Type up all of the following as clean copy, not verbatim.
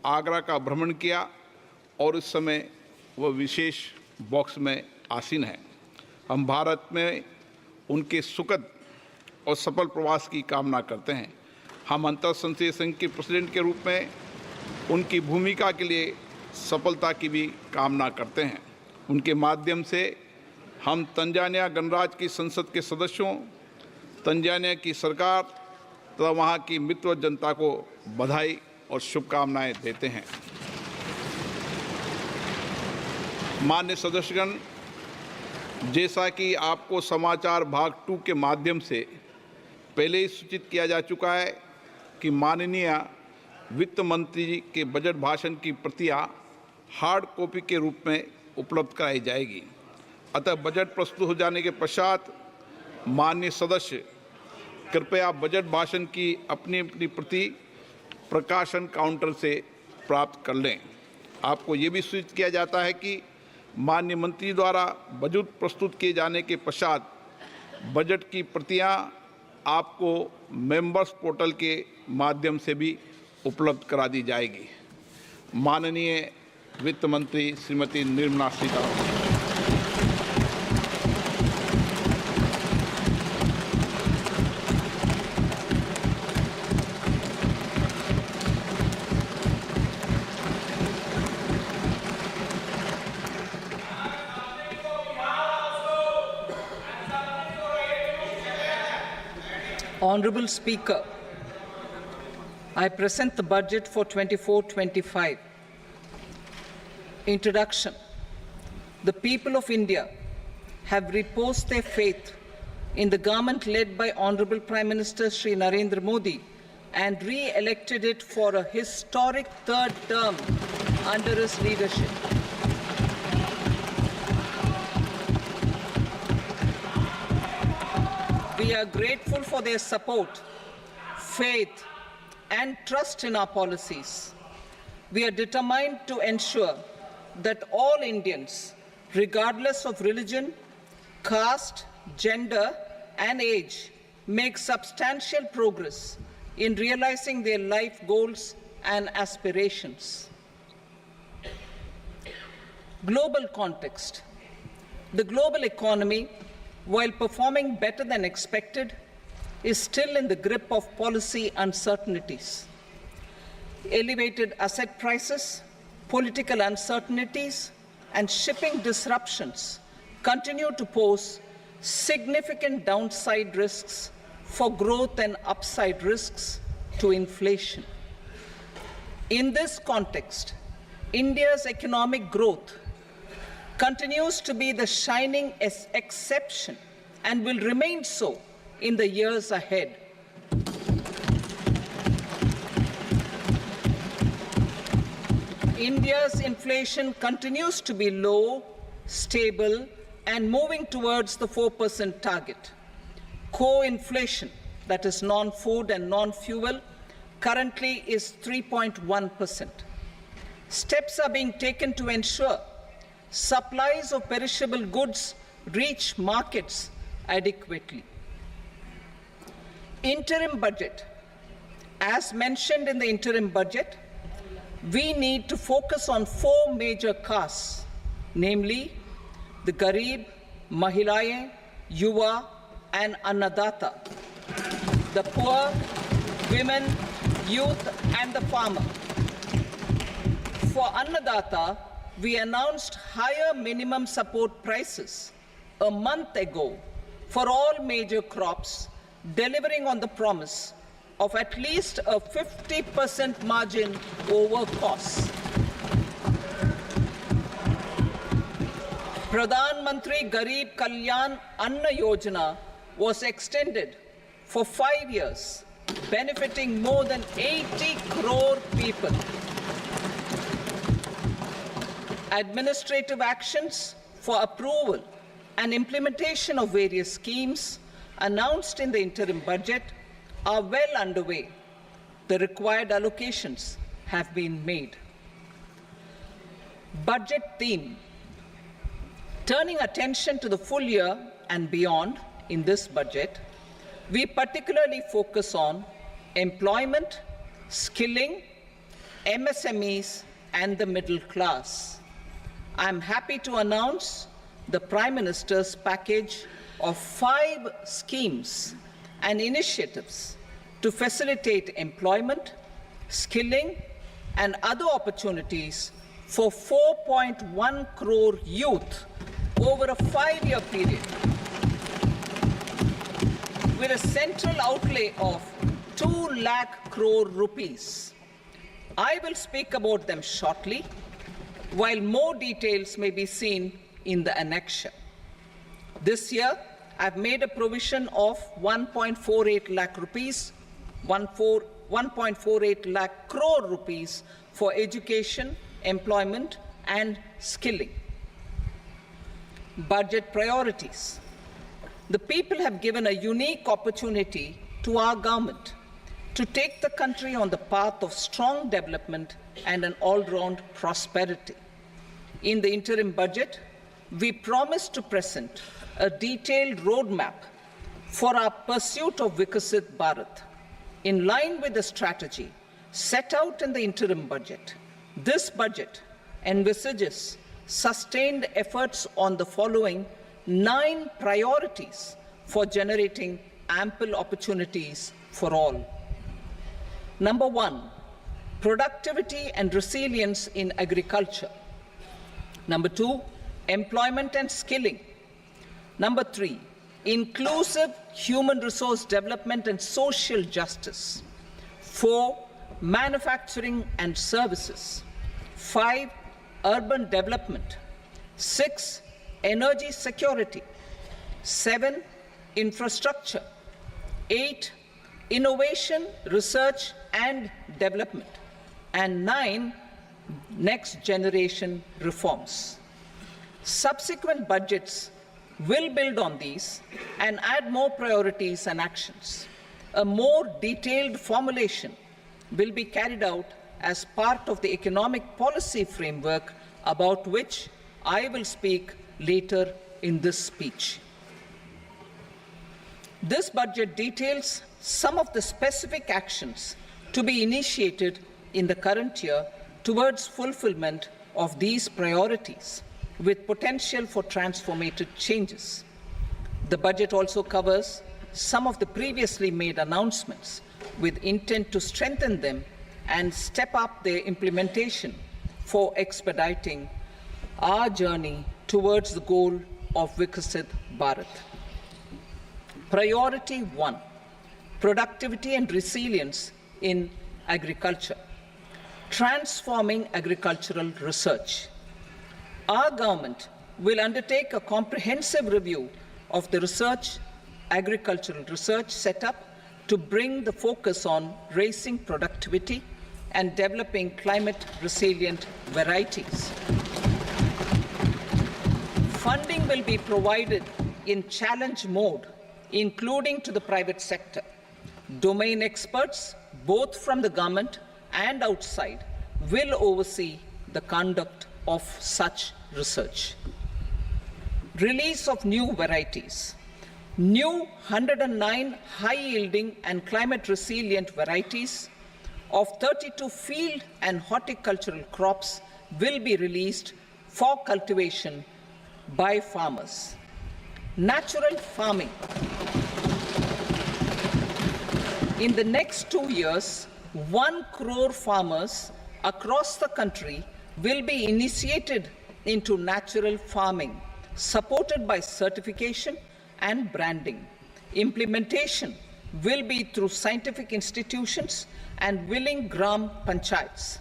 आगरा का भ्रमण किया और इस समय वह विशेष बॉक्स में आसीन है। हम भारत में उनके सुखद और सफल प्रवास की कामना करते हैं। हम अंतर्संसदीय संघ के प्रेसिडेंट के रूप में उनकी भूमिका के लिए सफलता की भी कामना करते हैं। उनके माध्यम से हम तंजानिया गणराज्य की संसद के सदस्यों, तंजानिया की सरकार तथा वहाँ की मित्र जनता को बधाई और शुभकामनाएं देते हैं। मान्य सदस्यगण, जैसा कि आपको समाचार भाग 2 के माध्यम से पहले ही सूचित किया जा चुका है कि माननीय वित्त मंत्री जी के बजट भाषण की प्रतियां हार्ड कॉपी के रूप में उपलब्ध कराई जाएगी। अतः बजट प्रस्तुत हो जाने के पश्चात माननीय सदस्य कृपया बजट भाषण की अपनी अपनी प्रति प्रकाशन काउंटर से प्राप्त कर लें। आपको ये भी सूचित किया जाता है कि माननीय मंत्री द्वारा बजट प्रस्तुत किए जाने के पश्चात बजट की प्रतियां आपको मेंबर्स पोर्टल के माध्यम से भी उपलब्ध करा दी जाएगी। माननीय वित्त मंत्री Shrimati Nirmala Sitharaman. Honorable Speaker, I present the budget for 24-25. Introduction. The people of India have reposed their faith in the government led by Honorable Prime Minister Shri Narendra Modi and re-elected it for a historic third term under his leadership. We are grateful for their support, faith, and trust in our policies. We are determined to ensure that all Indians, regardless of religion, caste, gender, and age, make substantial progress in realizing their life goals and aspirations. Global context. The global economy, while performing better than expected, is still in the grip of policy uncertainties. Elevated asset prices, political uncertainties, and shipping disruptions continue to pose significant downside risks for growth and upside risks to inflation. In this context, India's economic growth continues to be the shining exception and will remain so in the years ahead. India's inflation continues to be low, stable, and moving towards the 4% target. Core inflation, that is non-food and non-fuel, currently is 3.1%. Steps are being taken to ensure supplies of perishable goods reach markets adequately. Interim budget. As mentioned in the interim budget, we need to focus on 4 major castes, namely the Garib, Mahilaye, Yuva, and Annadata, the poor, women, youth, and the farmer. For Annadata, we announced higher minimum support prices a month ago for all major crops, delivering on the promise of at least a 50% margin over costs. Pradhan Mantri Garib Kalyan Anna Yojana was extended for 5 years, benefiting more than 80 crore people. Administrative actions for approval and implementation of various schemes announced in the interim budget are well underway. The required allocations have been made. Budget theme. Turning attention to the full year and beyond in this budget, we particularly focus on employment, skilling, MSMEs, and the middle class. I am happy to announce the Prime Minister's package of 5 schemes and initiatives to facilitate employment, skilling, and other opportunities for 4.1 crore youth over a 5-year period, with a central outlay of 2 lakh crore rupees. I will speak about them shortly, while more details may be seen in the annexure. This year, I've made a provision of 1.48 lakh rupees, 1.48 lakh crore rupees for education, employment, and skilling. Budget priorities. The people have given a unique opportunity to our government to take the country on the path of strong development and an all-round prosperity. In the interim budget, we promise to present a detailed roadmap for our pursuit of Vikasit Bharat. In line with the strategy set out in the interim budget, this budget envisages sustained efforts on the following 9 priorities for generating ample opportunities for all. Number 1, productivity and resilience in agriculture. Number 2, employment and skilling. Number 3, inclusive human resource development and social justice. 4, manufacturing and services. 5, urban development. 6, energy security. 7, infrastructure. 8, innovation, research and development. And 9, next generation reforms. Subsequent budgets will build on these and add more priorities and actions. A more detailed formulation will be carried out as part of the economic policy framework, about which I will speak later in this speech. This budget details some of the specific actions to be initiated in the current year towards fulfillment of these priorities, with potential for transformative changes. The budget also covers some of the previously made announcements, with intent to strengthen them and step up their implementation for expediting our journey towards the goal of Vikasit Bharat. Priority 1, productivity and resilience in agriculture. Transforming agricultural research. Our government will undertake a comprehensive review of the agricultural research setup to bring the focus on raising productivity and developing climate-resilient varieties. Funding will be provided in challenge mode, including to the private sector. Domain experts, both from the government and outside, will oversee the conduct of such research. Release of new varieties. New 109 high-yielding and climate-resilient varieties of 32 field and horticultural crops will be released for cultivation by farmers. Natural farming. In the next 2 years, 1 crore farmers across the country will be initiated into natural farming, supported by certification and branding. Implementation will be through scientific institutions and willing gram panchayats.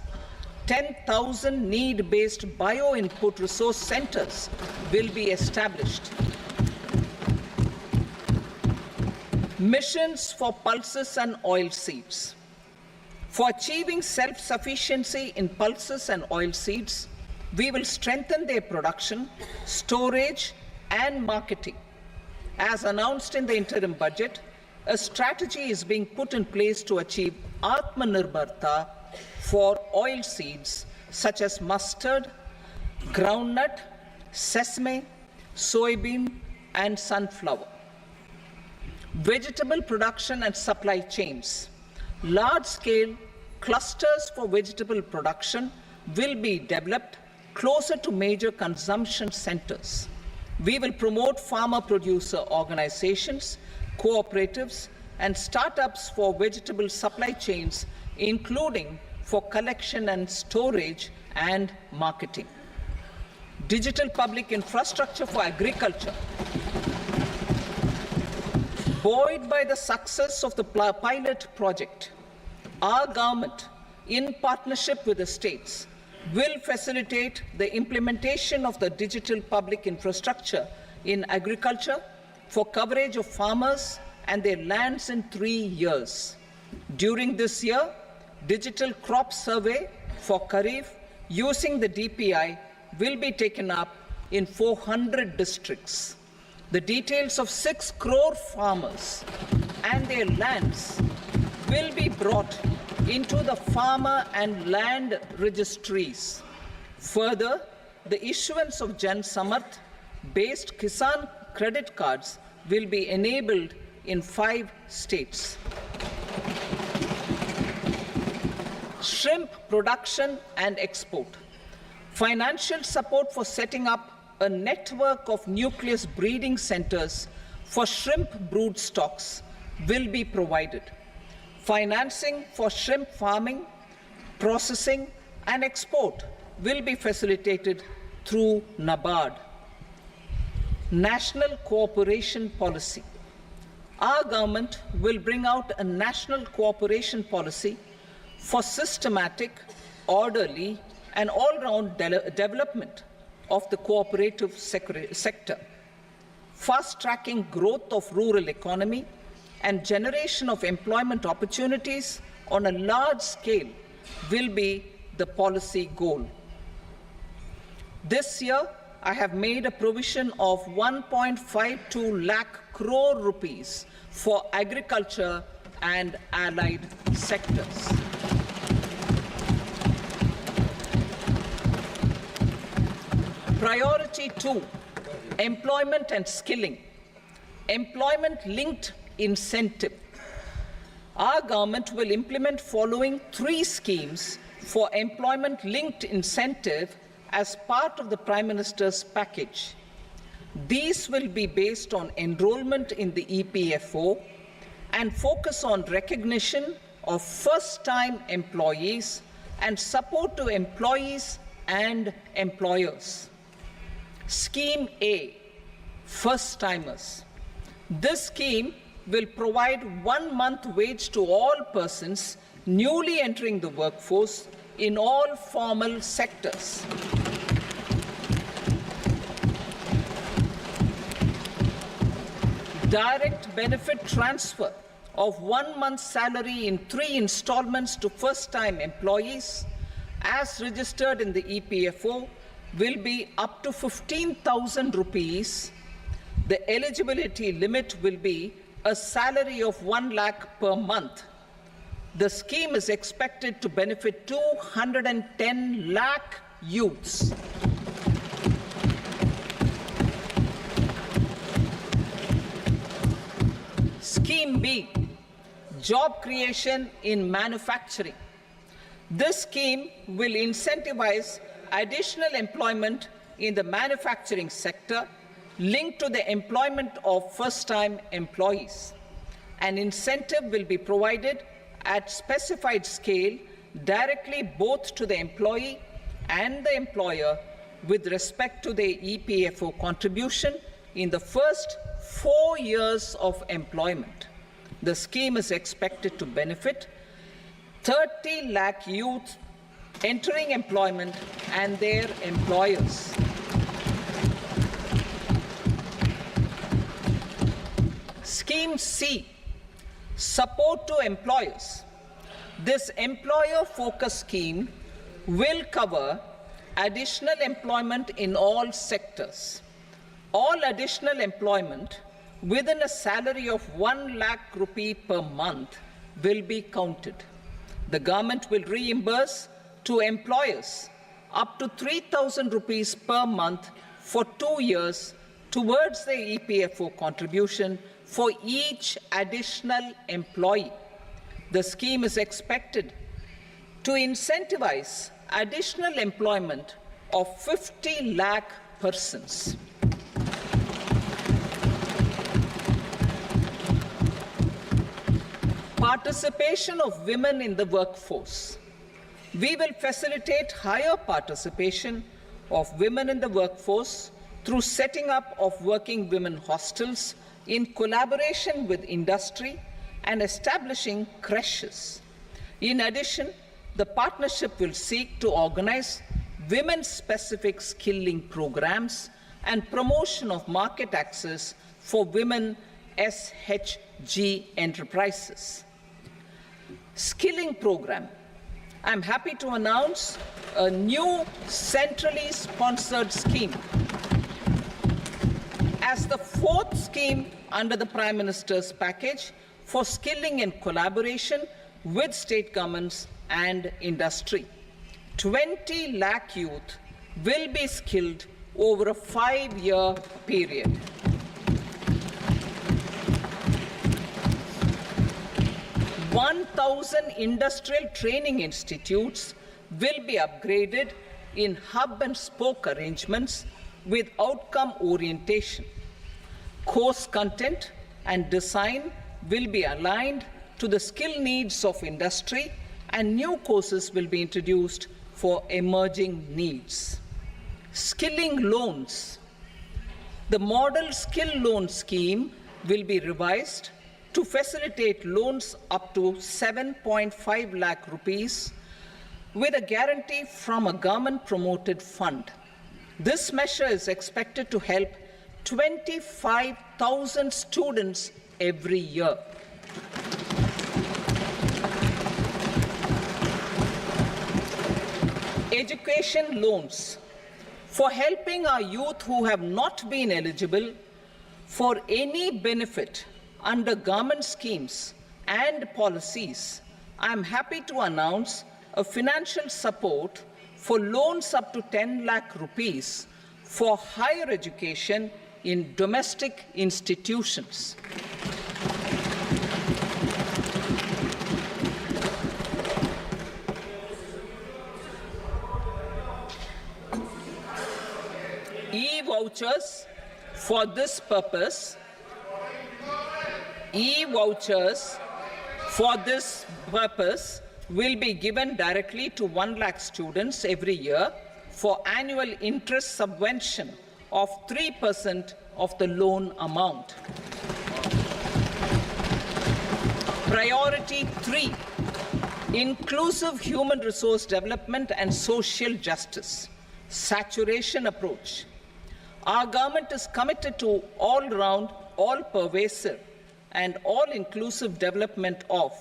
10,000 need-based bio-input resource centers will be established. Missions for pulses and oil seeds. For achieving self-sufficiency in pulses and oil seeds, we will strengthen their production, storage, and marketing. As announced in the interim budget, a strategy is being put in place to achieve Atmanirbharta for oil seeds such as mustard, groundnut, sesame, soybean, and sunflower. Vegetable production and supply chains. Large-scale clusters for vegetable production will be developed closer to major consumption centers. We will promote farmer-producer organizations, cooperatives, and startups for vegetable supply chains, including for collection and storage and marketing. Digital public infrastructure for agriculture. Buoyed by the success of the pilot project, our government, in partnership with the states, will facilitate the implementation of the digital public infrastructure in agriculture for coverage of farmers and their lands in 3 years. During this year, digital crop survey for Kharif using the DPI will be taken up in 400 districts. The details of 6 crore farmers and their lands will be brought into the farmer and land registries. Further, the issuance of Jan Samarth based Kisan credit cards will be enabled in 5 states. Shrimp production and export. Financial support for setting up a network of nucleus breeding centers for shrimp brood stocks will be provided. Financing for shrimp farming, processing, and export will be facilitated through NABARD. National cooperation policy. Our government will bring out a national cooperation policy for systematic, orderly, and all-round development of the cooperative sector, fast-tracking growth of rural economy and generation of employment opportunities on a large scale will be the policy goal. This year, I have made a provision of 1.52 lakh crore rupees for agriculture and allied sectors. Priority 2, employment and skilling. Employment-linked incentive. Our government will implement following 3 schemes for employment-linked incentive as part of the Prime Minister's package. These will be based on enrollment in the EPFO and focus on recognition of first-time employees and support to employees and employers. Scheme A, first-timers. This scheme will provide 1 month wage to all persons newly entering the workforce in all formal sectors. Direct benefit transfer of 1 month's salary in 3 installments to first-time employees as registered in the EPFO will be up to 15,000 rupees. The eligibility limit will be a salary of 1 lakh per month. The scheme is expected to benefit 210 lakh youths. Scheme B, job creation in manufacturing. This scheme will incentivize additional employment in the manufacturing sector linked to the employment of first-time employees. An incentive will be provided at specified scale directly both to the employee and the employer with respect to the EPFO contribution in the first 4 years of employment. The scheme is expected to benefit 30 lakh youth entering employment and their employers. Scheme C, support to employers. This employer-focused scheme will cover additional employment in all sectors. All additional employment within a salary of 1 lakh rupee per month will be counted. The government will reimburse to employers up to 3,000 rupees per month for 2 years towards the EPFO contribution for each additional employee. The scheme is expected to incentivize additional employment of 50 lakh persons. Participation of women in the workforce. We will facilitate higher participation of women in the workforce through setting up of working women hostels in collaboration with industry and establishing creches. In addition, the partnership will seek to organize women-specific skilling programs and promotion of market access for women SHG enterprises. Skilling program. I'm happy to announce a new centrally sponsored scheme as the fourth scheme under the Prime Minister's package for skilling in collaboration with state governments and industry. 20 lakh youth will be skilled over a 5-year period. (1,000 industrial training institutes will be upgraded in hub and spoke arrangements with outcome orientation. Course content and design will be aligned to the skill needs of industry, and new courses will be introduced for emerging needs. Skilling loans. The model skill loan scheme will be revised to facilitate loans up to 7.5 lakh rupees with a guarantee from a government-promoted fund. This measure is expected to help 25,000 students every year. Education loans. For helping our youth who have not been eligible for any benefit under government schemes and policies, I am happy to announce a financial support for loans up to 10 lakh rupees for higher education in domestic institutions. E-vouchers for this purpose. E-vouchers for this purpose will be given directly to 1 lakh students every year for annual interest subvention of 3% of the loan amount. Priority 3, inclusive human resource development and social justice, saturation approach. Our government is committed to all-round, all-pervasive and all-inclusive development of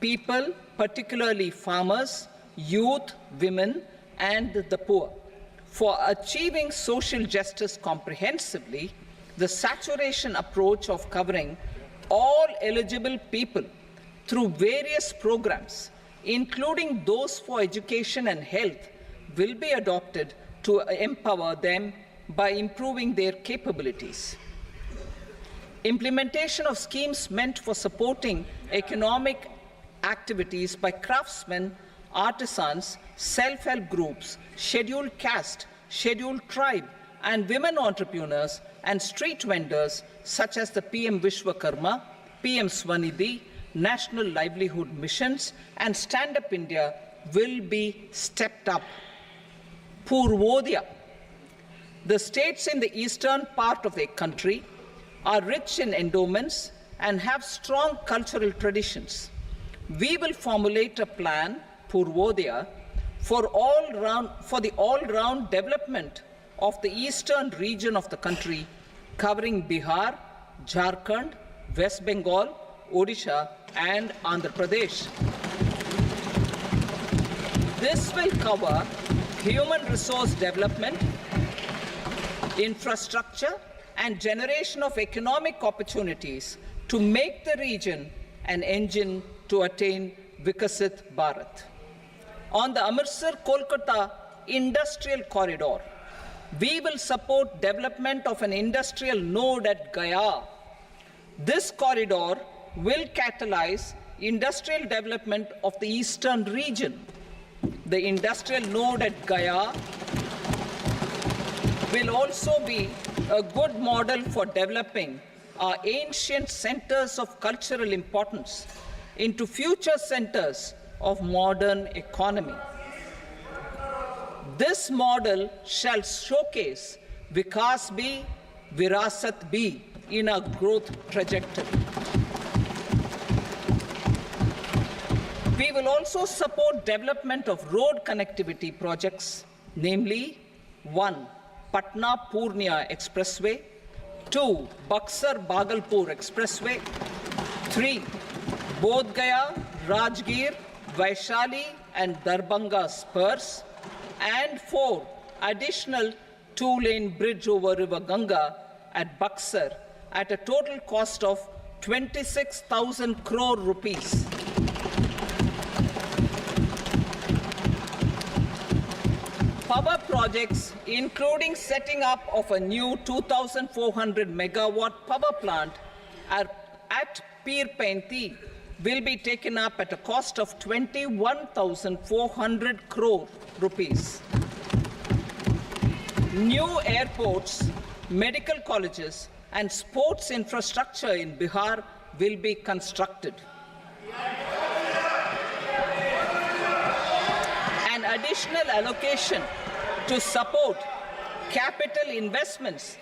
people, particularly farmers, youth, women, and the poor. For achieving social justice comprehensively, the saturation approach of covering all eligible people through various programs, including those for education and health, will be adopted to empower them by improving their capabilities. Implementation of schemes meant for supporting economic activities by craftsmen, artisans, self-help groups, scheduled caste, scheduled tribe, and women entrepreneurs and street vendors such as the PM Vishwakarma, PM Swanidhi, National Livelihood Missions, and Stand Up India will be stepped up. Purvodaya. The states in the eastern part of the country are rich in endowments and have strong cultural traditions. We will formulate a plan, Purvodaya, for the all-round development of the eastern region of the country, covering Bihar, Jharkhand, West Bengal, Odisha, and Andhra Pradesh. This will cover human resource development, infrastructure, and generation of economic opportunities to make the region an engine to attain Vikasit Bharat. On the Amritsar-Kolkata Industrial Corridor, we will support development of an industrial node at Gaya. This corridor will catalyze industrial development of the eastern region. the industrial node at Gaya, will also be a good model for developing our ancient centers of cultural importance into future centers of modern economy. This model shall showcase Vikas B, Virasat B in our growth trajectory. We will also support development of road connectivity projects, namely 1. Patna-Purnia Expressway, 2. Buxar-Bhagalpur Expressway, 3. Bodh Gaya, Rajgir, Vaishali and Darbhanga spurs, and 4. Additional 2-lane bridge over River Ganga at Buxar at a total cost of 26,000 crore rupees. Power projects, including setting up of a new 2,400 megawatt power plant at Pir Painti, will be taken up at a cost of 21,400 crore rupees. New airports, medical colleges, and sports infrastructure in Bihar will be constructed. An additional allocation to support capital investments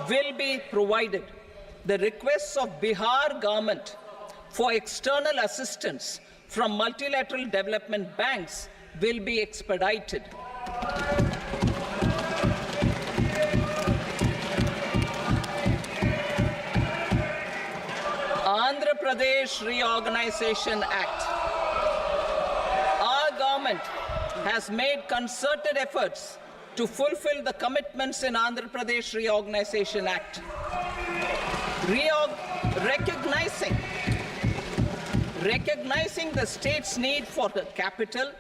will be provided. The requests of Bihar government for external assistance from multilateral development banks will be expedited. Andhra Pradesh Reorganization Act. Our government has made concerted efforts to fulfill the commitments in Andhra Pradesh Reorganization Act. Recognizing the state's need for the capital,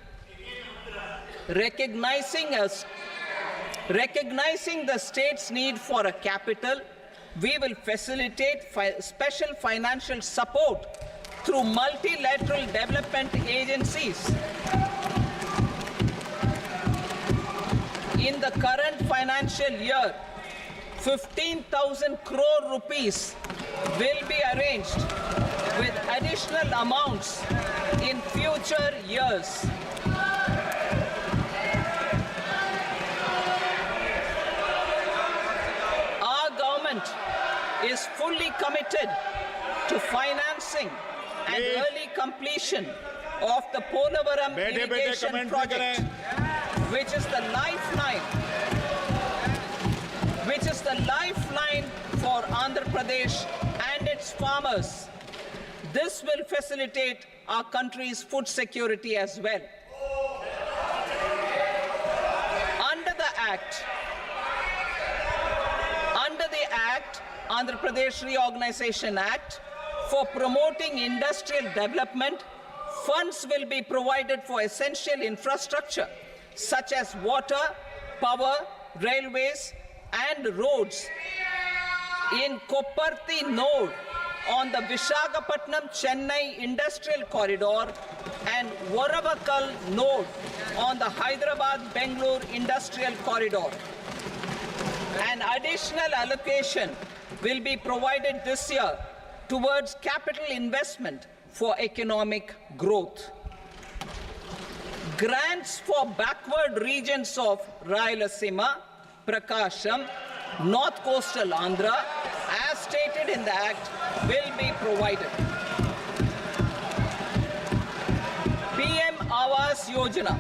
recognizing the state's need for a capital, we will facilitate special financial support through multilateral development agencies. In the current financial year, 15,000 crore rupees will be arranged with additional amounts in future years. Our government is fully committed to financing and early completion of the Polavaram irrigation project, which is the lifeline for Andhra Pradesh and its farmers. This will facilitate our country's food security as well. Under the Andhra Pradesh Reorganization Act, for promoting industrial development, funds will be provided for essential infrastructure such as water, power, railways, and roads in Kopparthi node on the Visakhapatnam-Chennai industrial corridor and Varavakal node on the Hyderabad-Bengaluru industrial corridor. An additional allocation will be provided this year towards capital investment for economic growth. Grants for backward regions of Rayalaseema, Prakasham, North Coastal Andhra, as stated in the Act, will be provided. PM Awas Yojana.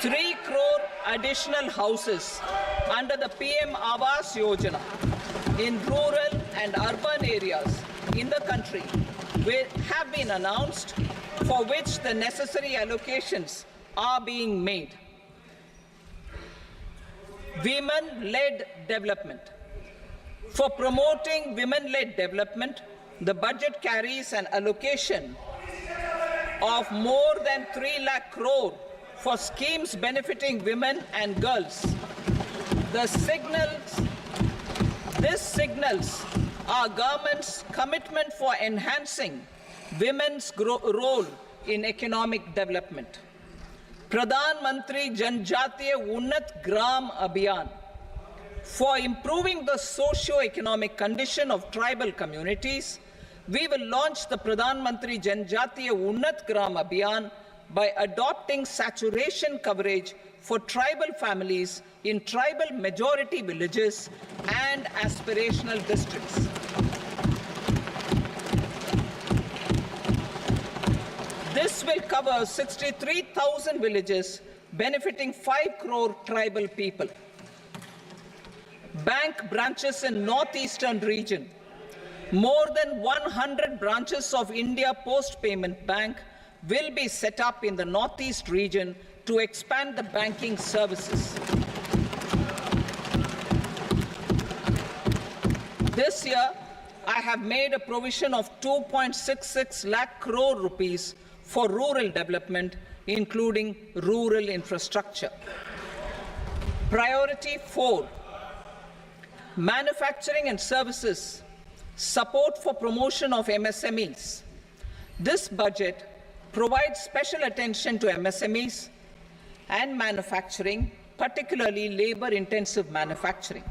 3 crore additional houses under the PM Awas Yojana in rural and urban areas in the country have been announced, for which the necessary allocations are being made. Women-led development. For promoting women-led development, the budget carries an allocation of more than 3 lakh crore for schemes benefiting women and girls. This signals our government's commitment for enhancing women's role in economic development. Pradhan Mantri Janjatiya Unnat Gram Abhiyan for improving the socio-economic condition of tribal communities. We will launch the Pradhan Mantri Janjatiya Unnat Gram Abhiyan by adopting saturation coverage for tribal families in tribal majority villages and aspirational districts. This will cover 63,000 villages, benefiting 5 crore tribal people. Bank branches in northeastern region. More than 100 branches of India Post Payment Bank will be set up in the northeast region to expand the banking services. This year, I have made a provision of 2.66 lakh crore rupees for rural development, including rural infrastructure. Priority 4, manufacturing and services, support for promotion of MSMEs. This budget provides special attention to MSMEs and manufacturing, particularly labor-intensive manufacturing.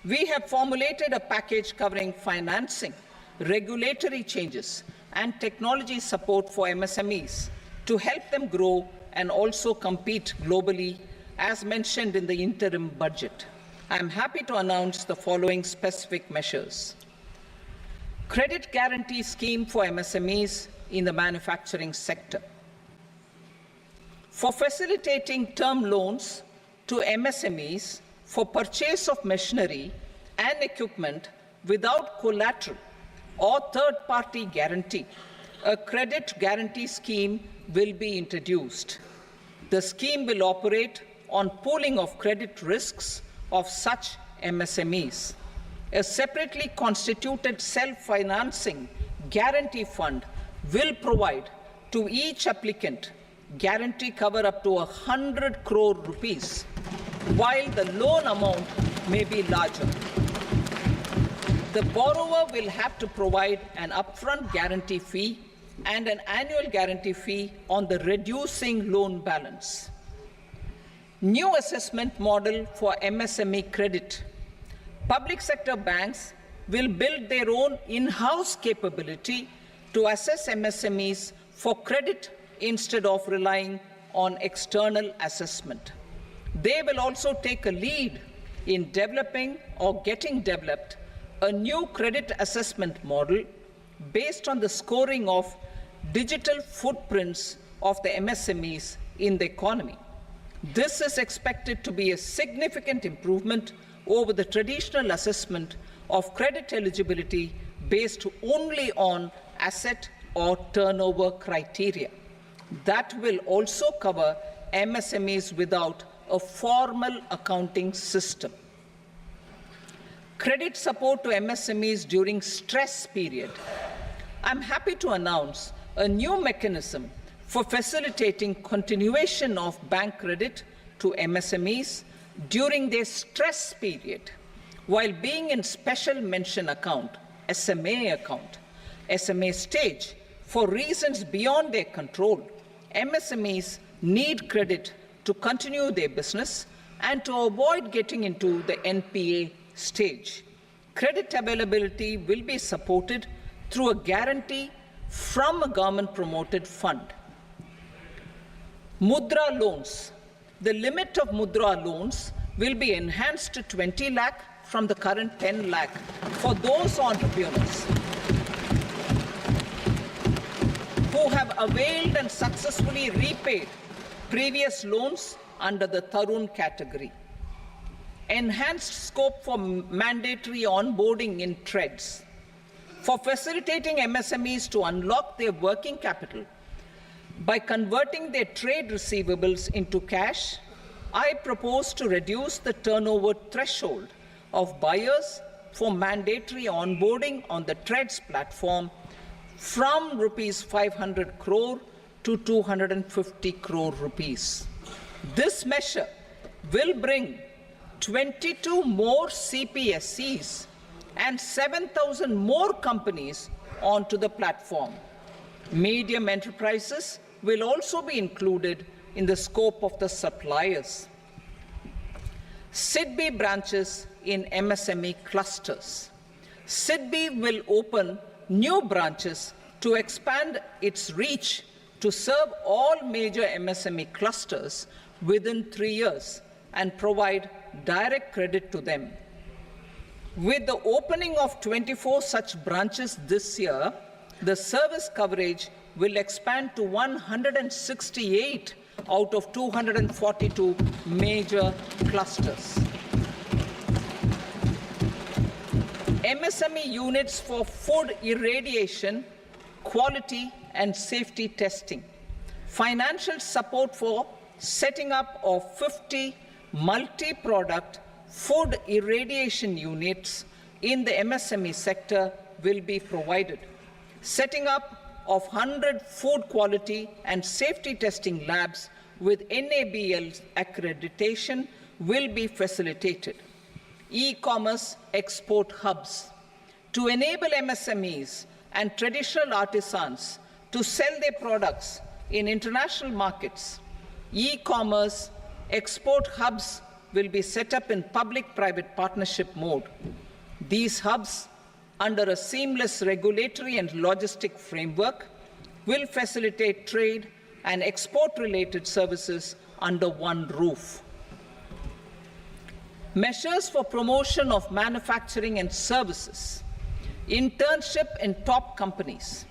We have formulated a package covering financing, regulatory changes, and technology support for MSMEs to help them grow and also compete globally, as mentioned in the interim budget. I am happy to announce the following specific measures. Credit guarantee scheme for MSMEs in the manufacturing sector. For facilitating term loans to MSMEs for purchase of machinery and equipment without collateral or third-party guarantee, a credit guarantee scheme will be introduced. The scheme will operate on pooling of credit risks of such MSMEs. A separately constituted self-financing guarantee fund will provide to each applicant guarantee cover up to 100 crore rupees, while the loan amount may be larger. The borrower will have to provide an upfront guarantee fee and an annual guarantee fee on the reducing loan balance. New assessment model for MSME credit. Public sector banks will build their own in-house capability to assess MSMEs for credit instead of relying on external assessment. They will also take a lead in developing or getting developed a new credit assessment model based on the scoring of digital footprints of the MSMEs in the economy. This is expected to be a significant improvement over the traditional assessment of credit eligibility based only on asset or turnover criteria. That will also cover MSMEs without a formal accounting system. Credit support to MSMEs during stress period. I'm happy to announce a new mechanism for facilitating continuation of bank credit to MSMEs during their stress period while being in special mention account, SMA stage, for reasons beyond their control. MSMEs need credit to continue their business and to avoid getting into the NPA stage. Credit availability will be supported through a guarantee from a government-promoted fund. Mudra loans. The limit of Mudra loans will be enhanced to 20 lakh from the current 10 lakh for those entrepreneurs who have availed and successfully repaid previous loans under the Tarun category. Enhanced scope for mandatory onboarding in TREDS. For facilitating MSMEs to unlock their working capital by converting their trade receivables into cash, I propose to reduce the turnover threshold of buyers for mandatory onboarding on the TREDS platform from rupees 500 crore to 250 crore rupees. This measure will bring 22 more CPSCs and 7,000 more companies onto the platform. Medium enterprises will also be included in the scope of the suppliers. SIDBI branches in MSME clusters. SIDBI will open new branches to expand its reach to serve all major MSME clusters within 3 years and provide direct credit to them. With the opening of 24 such branches this year, the service coverage will expand to 168 out of 242 major clusters. MSME units for food irradiation, quality and safety testing. Financial support for setting up of 50 multi-product food irradiation units in the MSME sector will be provided. Setting up of 100 food quality and safety testing labs with NABL accreditation will be facilitated. E-commerce export hubs. To enable MSMEs and traditional artisans to sell their products in international markets, e-commerce export hubs will be set up in public-private partnership mode. These hubs, under a seamless regulatory and logistic framework, will facilitate trade and export-related services under one roof. Measures for promotion of manufacturing and services. Internship in top companies.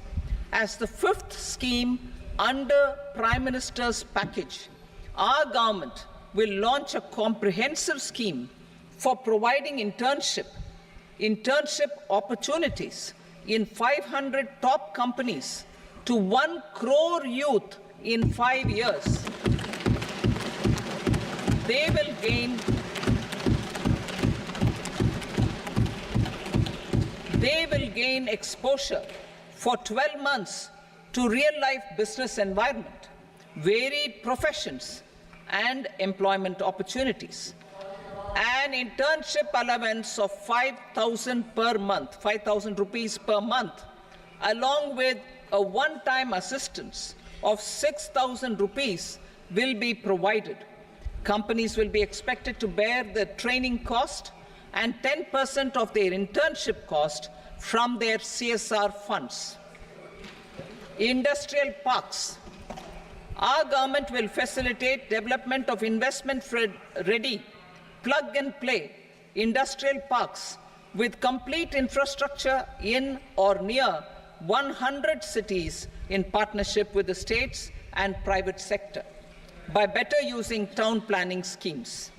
As the fifth scheme under Prime Minister's package, our government will launch a comprehensive scheme for providing internship opportunities in 500 top companies to 1 crore youth in 5 years. They will gain exposure for 12 months to real-life business environment, varied professions, and employment opportunities. An internship allowance of 5,000 per month, 5,000 rupees per month, along with a one-time assistance of 6,000 rupees will be provided. Companies will be expected to bear the training cost and 10% of their internship cost from their CSR funds. Industrial parks. Our government will facilitate development of investment-ready, plug-and-play industrial parks with complete infrastructure in or near 100 cities in partnership with the states and private sector by better using town planning schemes.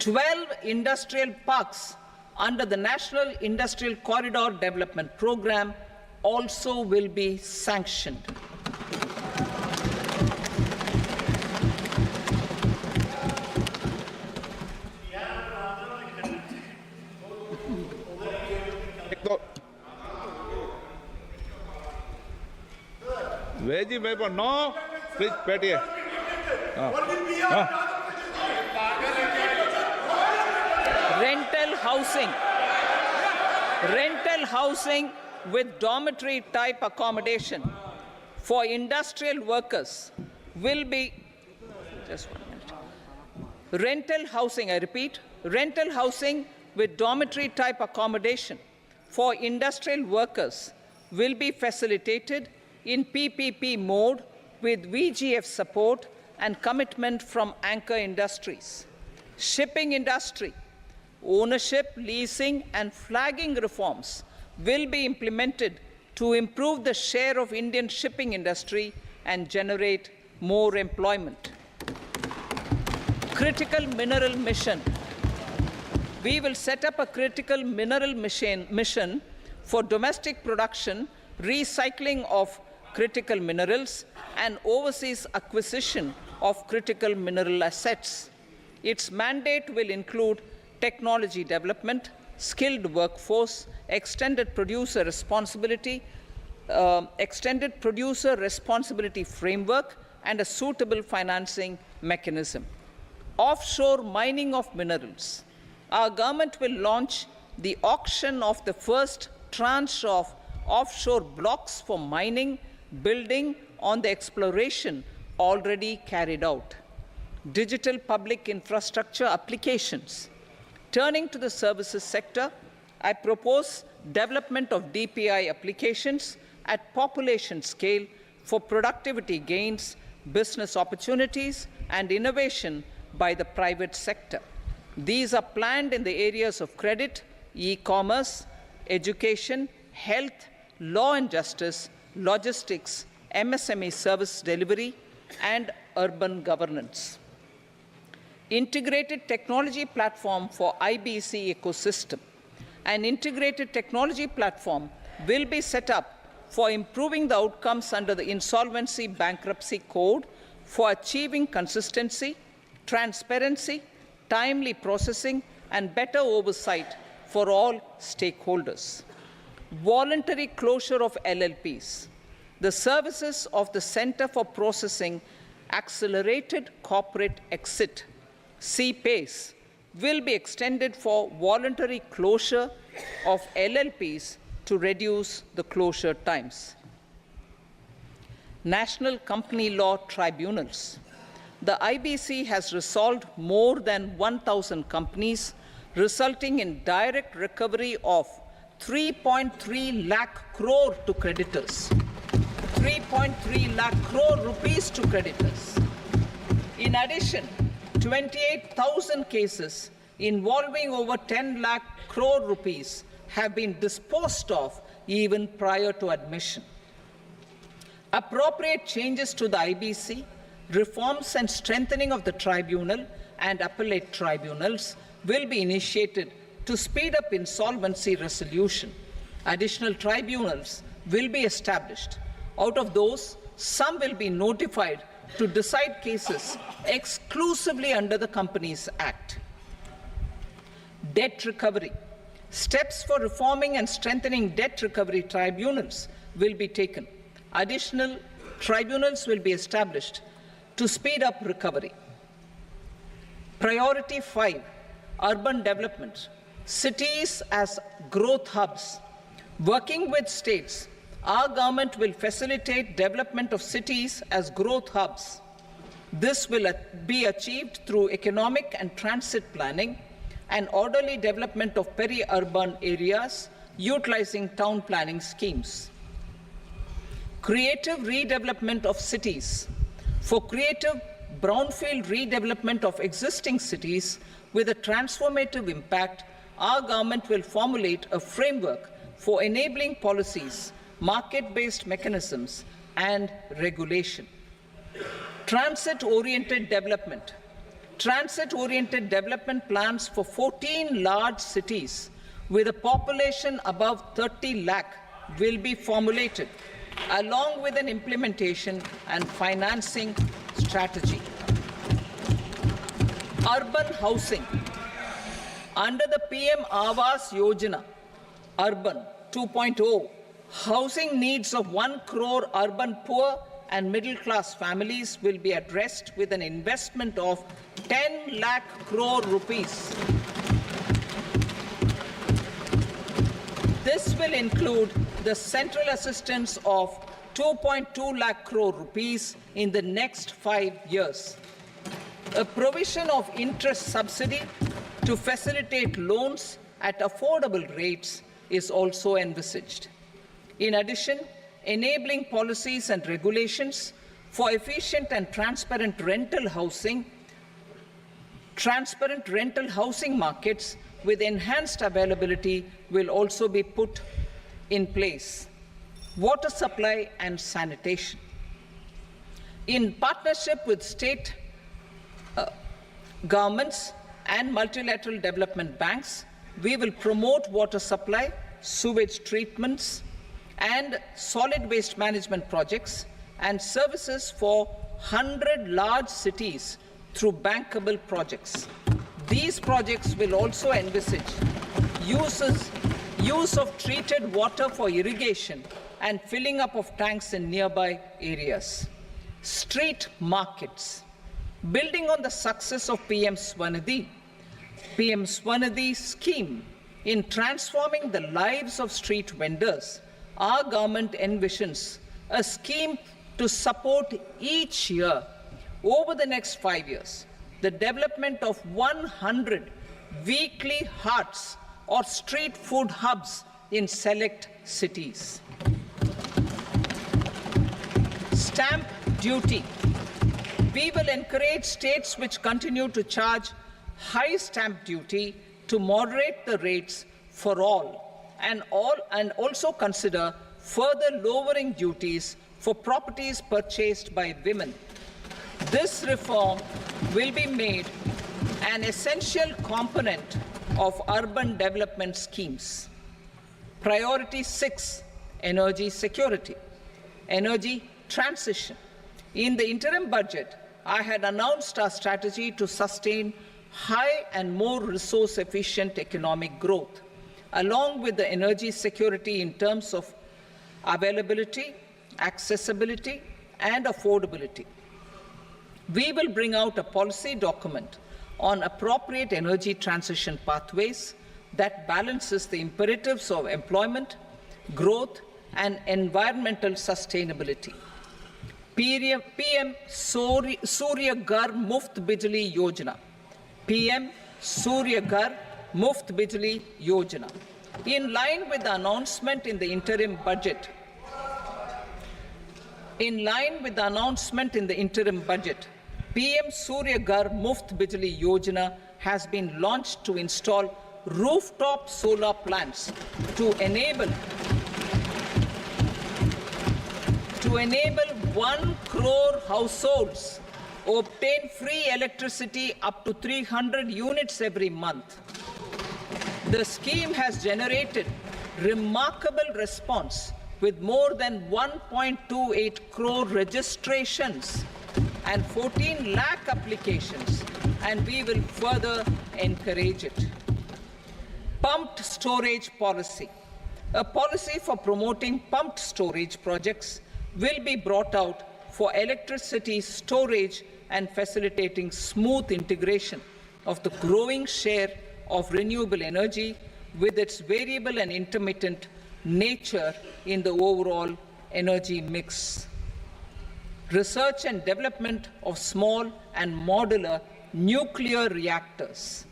12 industrial parks under the National Industrial Corridor Development Program also will be sanctioned. Veji, no, please, बैठिए. Rental housing with dormitory type accommodation for industrial workers will be, just 1 minute. Rental housing, I repeat, rental housing with dormitory type accommodation for industrial workers will be facilitated in PPP mode with VGF support and commitment from anchor industries. Shipping industry, ownership, leasing and flagging reforms will be implemented to improve the share of Indian shipping industry and generate more employment. Critical mineral mission. We will set up a critical mineral mission for domestic production, recycling of critical minerals, and overseas acquisition of critical mineral assets. Its mandate will include technology development, skilled workforce, extended producer responsibility framework, and a suitable financing mechanism. Offshore mining of minerals. Our government will launch the auction of the first tranche of offshore blocks for mining, building on the exploration already carried out. Digital public infrastructure applications. Turning to the services sector, I propose development of DPI applications at population scale for productivity gains, business opportunities, and innovation by the private sector. These are planned in the areas of credit, e-commerce, education, health, law and justice, logistics, MSME service delivery, and urban governance. Integrated technology platform for IBC ecosystem. An integrated technology platform will be set up for improving the outcomes under the Insolvency Bankruptcy Code for achieving consistency, transparency, timely processing, and better oversight for all stakeholders. Voluntary closure of LLPs. The services of the Center for Processing Accelerated Corporate Exit, CPACE, will be extended for voluntary closure of LLPs to reduce the closure times. National Company Law Tribunals. The IBC has resolved more than 1,000 companies, resulting in direct recovery of 3.3 lakh crore to creditors. 3.3 lakh crore rupees to creditors. In addition, 28,000 cases involving over 10 lakh crore rupees have been disposed of even prior to admission. Appropriate changes to the IBC, reforms and strengthening of the tribunal and appellate tribunals will be initiated to speed up insolvency resolution. Additional tribunals will be established. Out of those, some will be notified to decide cases exclusively under the Companies Act. Debt recovery. Steps for reforming and strengthening debt recovery tribunals will be taken. Additional tribunals will be established to speed up recovery. Priority 5, urban development. Cities as growth hubs. Working with states, our government will facilitate development of cities as growth hubs. This will be achieved through economic and transit planning and orderly development of peri-urban areas utilizing town planning schemes. Creative redevelopment of cities. For creative brownfield redevelopment of existing cities with a transformative impact, our government will formulate a framework for enabling policies, market-based mechanisms, and regulation. Transit-oriented development. Transit-oriented development plans for 14 large cities with a population above 30 lakh will be formulated, along with an implementation and financing strategy. Urban housing. Under the PM Awas Yojana, Urban 2.0, housing needs of 1 crore urban poor and middle-class families will be addressed with an investment of 10 lakh crore rupees. This will include the central assistance of 2.2 lakh crore rupees in the next 5 years. A provision of interest subsidy to facilitate loans at affordable rates is also envisaged. In addition, enabling policies and regulations for efficient and transparent rental housing markets with enhanced availability will also be put in place. Water supply and sanitation. In partnership with state governments and multilateral development banks, we will promote water supply, sewage treatments, and solid waste management projects and services for 100 large cities through bankable projects. These projects will also envisage use of treated water for irrigation and filling up of tanks in nearby areas. Street markets. Building on the success of PM Swanidhi scheme in transforming the lives of street vendors, our government envisions a scheme to support each year over the next 5 years the development of 100 weekly hearts or street food hubs in select cities. Stamp duty. We will encourage states which continue to charge high stamp duty to moderate the rates for all and also consider further lowering duties for properties purchased by women. This reform will be made an essential component of urban development schemes. Priority 6, energy security, energy transition. In the interim budget, I had announced our strategy to sustain high and more resource-efficient economic growth, along with the energy security in terms of availability, accessibility, and affordability. We will bring out a policy document on appropriate energy transition pathways that balances the imperatives of employment, growth, and environmental sustainability. PM Surya Ghar Muft Bijli Yojana. PM Surya Ghar Muft Bijli Yojana. In line with the announcement in the interim budget, PM Surya Ghar Muft Bijli Yojana has been launched to install rooftop solar plants to enable 1 crore households obtain free electricity up to 300 units every month. The scheme has generated remarkable response with more than 1.28 crore registrations and 14 lakh applications, and we will further encourage it. Pumped storage policy. A policy for promoting pumped storage projects will be brought out for electricity storage and facilitating smooth integration of the growing share of renewable energy with its variable and intermittent nature in the overall energy mix. Research and development of small and modular nuclear reactors.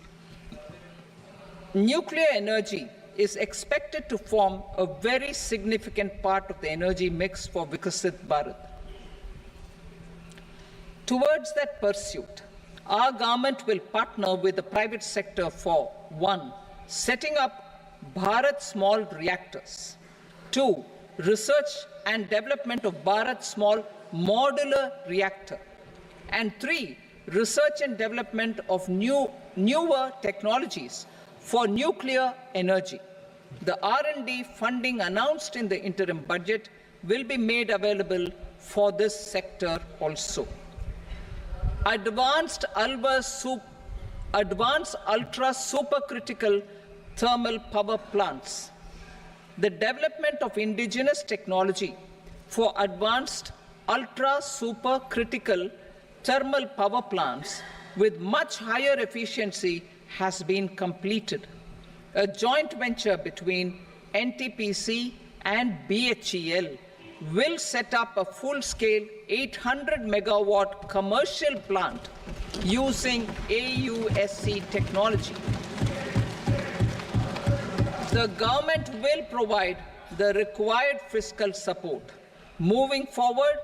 Nuclear energy is expected to form a very significant part of the energy mix for Vikasit Bharat. Towards that pursuit, our government will partner with the private sector for 1. Setting up Bharat Small Reactors, 2. Research and development of Bharat Small Modular Reactor, and 3. Research and development of newer technologies for nuclear energy. The R&D funding announced in the interim budget will be made available for this sector also. Advanced ultra supercritical thermal power plants. The development of indigenous technology for advanced ultra supercritical thermal power plants with much higher efficiency has been completed. A joint venture between NTPC and BHEL will set up a full-scale 800 megawatt commercial plant using AUSC technology. The government will provide the required fiscal support. Moving forward,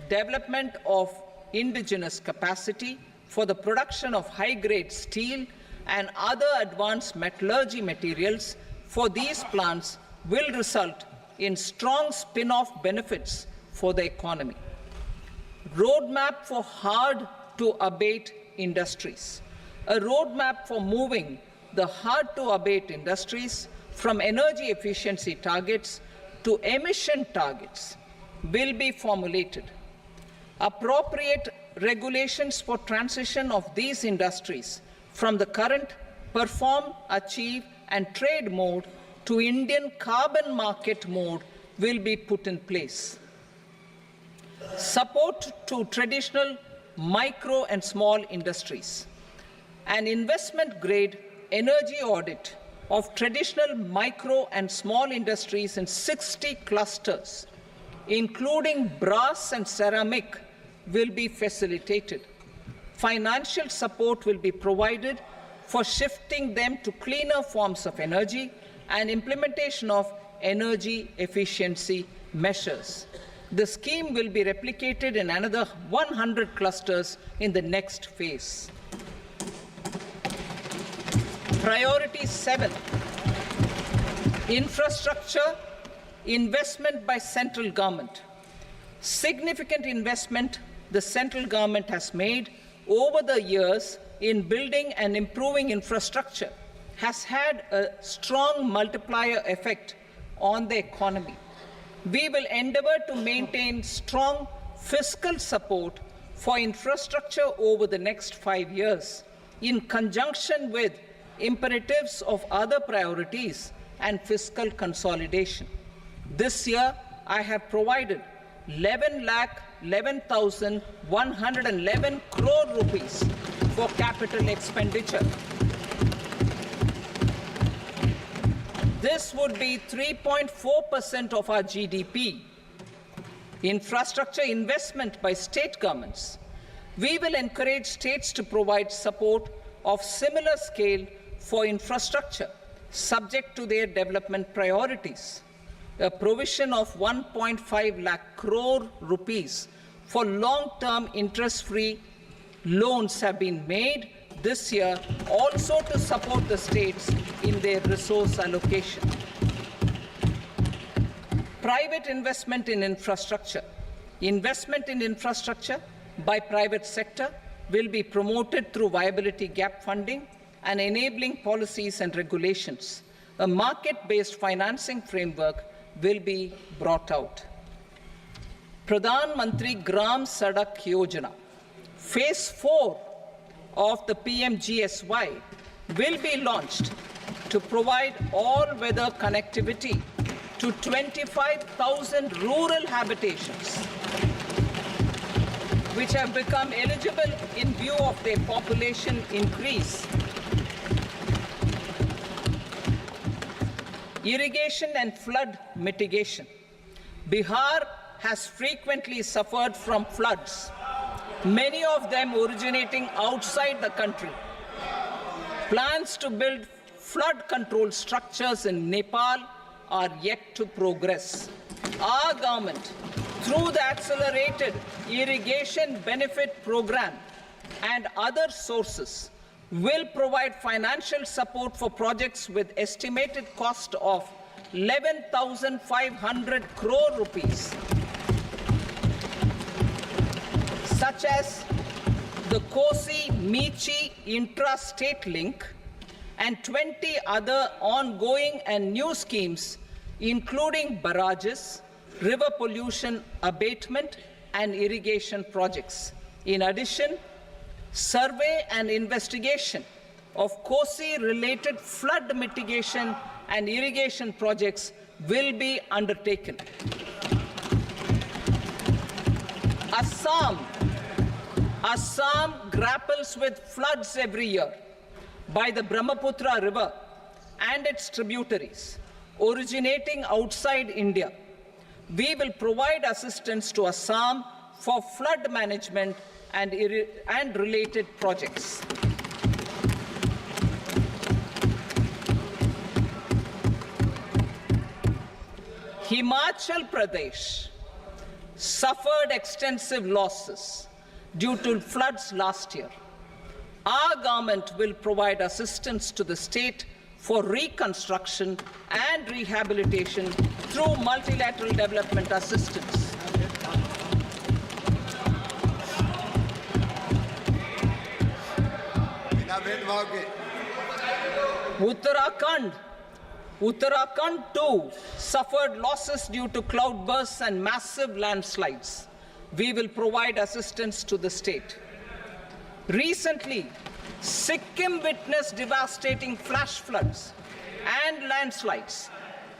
development of indigenous capacity for the production of high-grade steel and other advanced metallurgy materials for these plants will result in strong spin-off benefits for the economy. Roadmap for hard-to-abate industries. A roadmap for moving the hard-to-abate industries from energy efficiency targets to emission targets will be formulated. Appropriate regulations for transition of these industries from the current perform, achieve, and trade mode to Indian carbon market mode will be put in place. Support to traditional micro and small industries. An investment-grade energy audit of traditional micro and small industries in 60 clusters, including brass and ceramic, will be facilitated. Financial support will be provided for shifting them to cleaner forms of energy and implementation of energy efficiency measures. The scheme will be replicated in another 100 clusters in the next phase. Priority 7, infrastructure investment by central government. Significant investment the central government has made over the years in building and improving infrastructure has had a strong multiplier effect on the economy. We will endeavor to maintain strong fiscal support for infrastructure over the next 5 years in conjunction with imperatives of other priorities and fiscal consolidation. This year, I have provided 11,11,111 crore rupees for capital expenditure. This would be 3.4% of our GDP. Infrastructure investment by state governments. We will encourage states to provide support of similar scale for infrastructure, subject to their development priorities. A provision of 1.5 lakh crore rupees for long-term interest-free loans have been made this year also to support the states in their resource allocation. Private investment in infrastructure. Investment in infrastructure by private sector will be promoted through viability gap funding and enabling policies and regulations. A market-based financing framework will be brought out. Pradhan Mantri Gram Sadak Yojana, Phase 4 of the PMGSY will be launched to provide all-weather connectivity to 25,000 rural habitations, which have become eligible in view of their population increase. Irrigation and flood mitigation. Bihar has frequently suffered from floods, many of them originating outside the country. Plans to build flood control structures in Nepal are yet to progress. Our government, through the Accelerated Irrigation Benefit Program and other sources, will provide financial support for projects with estimated cost of 11,500 crore rupees, such as the Kosi-Michi intra-state link and 20 other ongoing and new schemes, including barrages, river pollution abatement, and irrigation projects. In addition, survey and investigation of Kosi-related flood mitigation and irrigation projects will be undertaken. Assam grapples with floods every year by the Brahmaputra River and its tributaries originating outside India. We will provide assistance to Assam for flood management and related projects. Himachal Pradesh suffered extensive losses due to floods last year. Our government will provide assistance to the state for reconstruction and rehabilitation through multilateral development assistance. Uttarakhand too suffered losses due to cloudbursts and massive landslides. We will provide assistance to the state. Recently, Sikkim witnessed devastating flash floods and landslides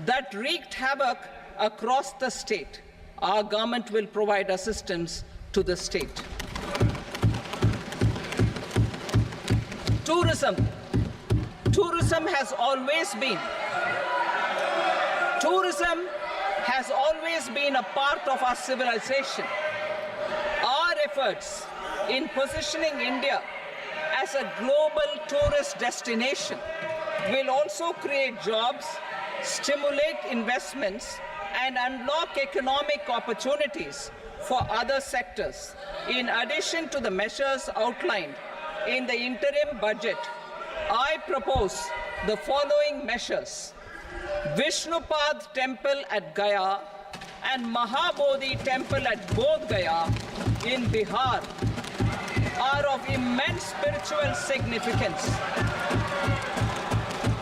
that wreaked havoc across the state. Our government will provide assistance to the state. Tourism has always been a part of our civilization. Our efforts in positioning India as a global tourist destination will also create jobs, stimulate investments, and unlock economic opportunities for other sectors. In addition to the measures outlined in the interim budget, I propose the following measures. Vishnupad Temple at Gaya and Mahabodhi Temple at Bodh Gaya in Bihar are of immense spiritual significance.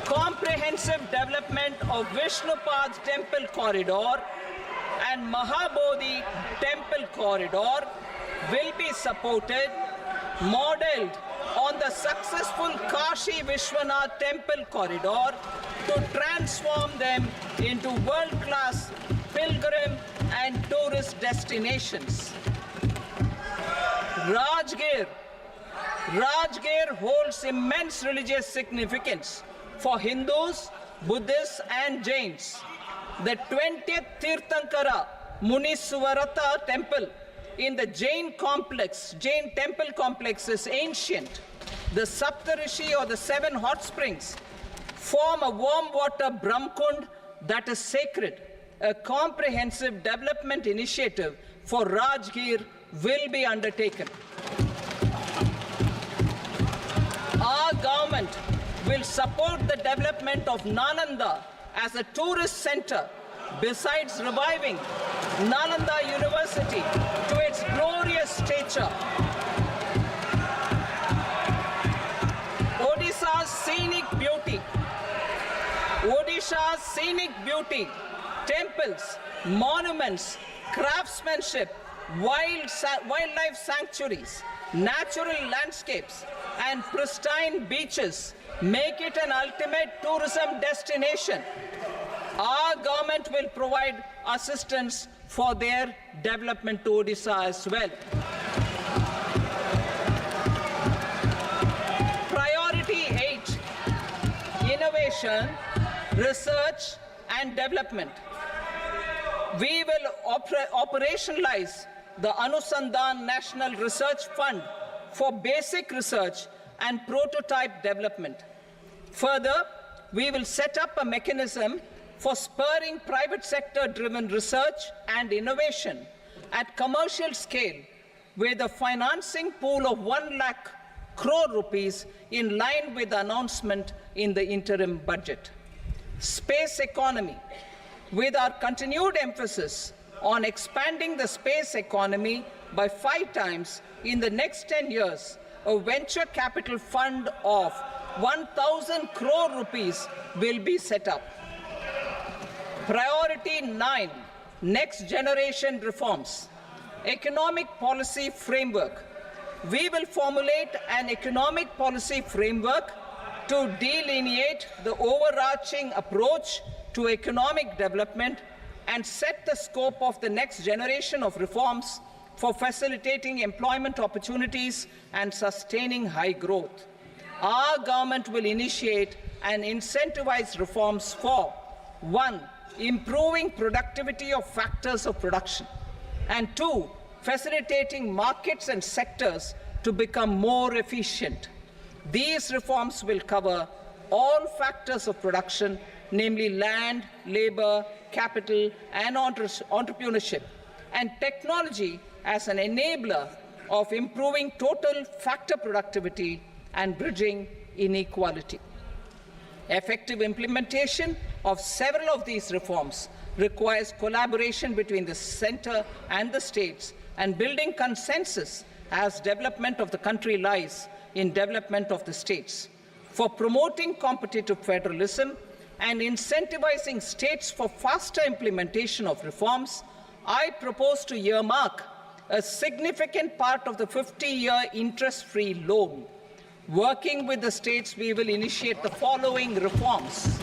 Comprehensive development of Vishnupad Temple Corridor and Mahabodhi Temple Corridor will be supported, modeled on the successful Kashi Vishwanath Temple Corridor to transform them into world-class pilgrim and tourist destinations. Rajgir holds immense religious significance for Hindus, Buddhists and Jains. The 20th Tirthankara Muniswarata temple in the Jain temple complex is ancient. The Saptarishi or the 7 hot springs form a warm water Brahmkund that is sacred. A comprehensive development initiative for Rajgir will be undertaken. Our government will support the development of Nalanda as a tourist center, besides reviving Nalanda University to its glorious stature. Odisha's scenic beauty, temples, monuments, craftsmanship, wildlife sanctuaries, natural landscapes, and pristine beaches make it an ultimate tourism destination. Our government will provide assistance for their development to Odisha as well. Priority 8, innovation, research and development. We will operationalize the Anusandhan National Research Fund for basic research and prototype development. Further, we will set up a mechanism for spurring private sector-driven research and innovation at commercial scale with a financing pool of 1 lakh crore rupees in line with the announcement in the interim budget. Space economy. With our continued emphasis on expanding the space economy by 5 times in the next 10 years, a venture capital fund of 1,000 crore rupees will be set up. Priority 9, next generation reforms. Economic policy framework. We will formulate an economic policy framework to delineate the overarching approach to economic development and set the scope of the next generation of reforms for facilitating employment opportunities and sustaining high growth. Our government will initiate and incentivize reforms for 1. Improving productivity of factors of production, and 2. Facilitating markets and sectors to become more efficient. These reforms will cover all factors of production, namely land, labor, capital, and entrepreneurship, and technology as an enabler of improving total factor productivity and bridging inequality. Effective implementation of several of these reforms requires collaboration between the center and the states and building consensus as development of the country lies in development of the states. For promoting competitive federalism and incentivizing states for faster implementation of reforms, I propose to earmark a significant part of the 50-year interest-free loan. Working with the states, we will initiate the following reforms.